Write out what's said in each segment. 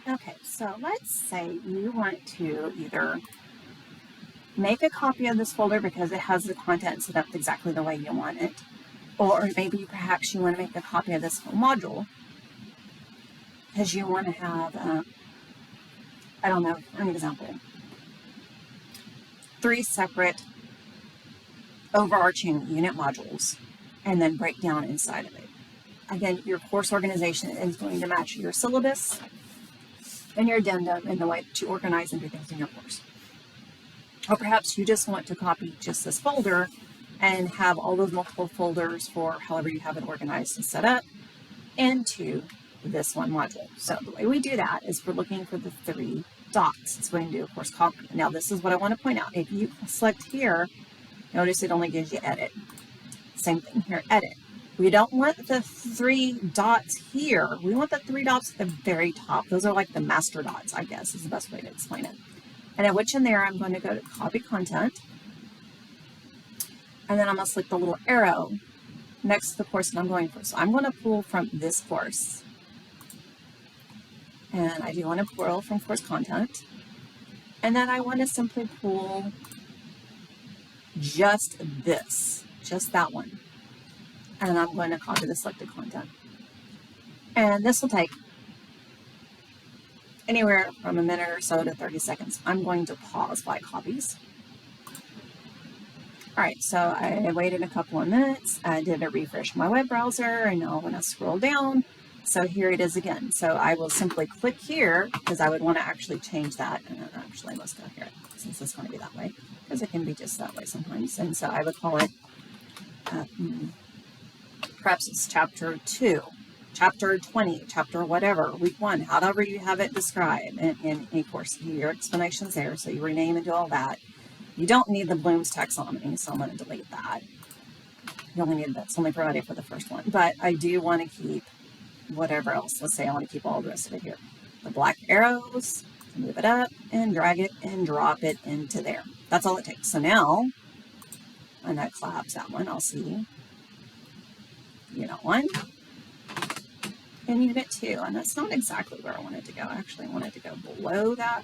Okay, so let's say you want to either make a copy of this folder because it has the content set up exactly the way you want it, or maybe perhaps you want to make a copy of this whole module because you want to have, I don't know, for an example, 3 separate overarching unit modules and then break down inside of it. Again, your course organization is going to match your syllabus and your addendum and the way that you organize and do things in your course. Or perhaps you just want to copy just this folder and have all those multiple folders for however you have it organized and set up into this one module. So the way we do that is we're looking for the 3 dots. It's going to do, of course, copy. Now this is what I want to point out. If you select here, notice it only gives you edit. Same thing here, edit. We don't want the 3 dots here. We want the 3 dots at the very top. Those are like the master dots, I guess, is the best way to explain it. And at which in there, I'm going to go to copy content. And then I'm going to select the little arrow next to the course that I'm going for. So I'm going to pull from this course. And I do want to pull from course content. And then I want to simply pull just this, just that one. And I'm going to copy the selected content. And this will take anywhere from a minute or so to 30 seconds. I'm going to pause while it copies. All right, so I waited a couple of minutes. I did a refresh of my web browser, and now when I scroll down, so here it is again. So I will simply click here because I would want to actually change that. And actually, let's go here since it's going to be that way because it can be just that way sometimes. And so I would call it, perhaps it's chapter 2, chapter 20, chapter whatever, week 1, however you have it described in any course. Your explanation's there, so you rename and do all that. You don't need the Bloom's taxonomy, so I'm going to delete that. You only need that's only provided for the first one, but I do want to keep whatever else. Let's say I want to keep all the rest of it here. The black arrows, move it up and drag it and drop it into there. That's all it takes. So now, and that collapse that one, I'll see unit 1 and unit 2, and that's not exactly where I wanted to go. I actually wanted to go below that.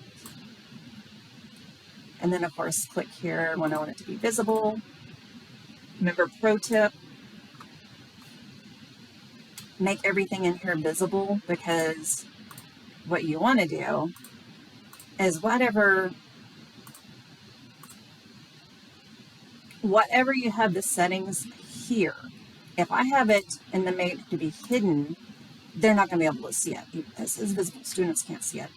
And then, of course, click here when I want it to be visible. Remember, pro tip, make everything in here visible, because what you want to do is whatever you have the settings here, if I have it in the made to be hidden, they're not going to be able to see it. This is visible. Students can't see it.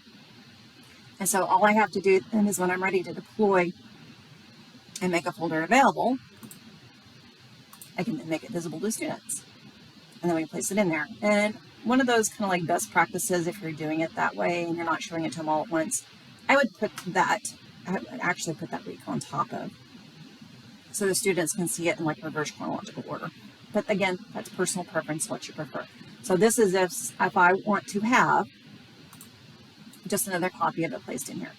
And so all I have to do then is when I'm ready to deploy and make a folder available, I can then make it visible to students. And then we place it in there. And one of those kind of like best practices, if you're doing it that way and you're not showing it to them all at once, I would actually put that week on top of, so the students can see it in like reverse chronological order. But again, that's personal preference, what you prefer. So this is if I want to have just another copy of it placed in here.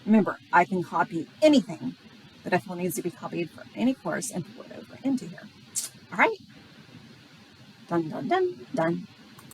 Remember, I can copy anything that I feel needs to be copied for any course and pull it over into here. All right. Done, done, done, done.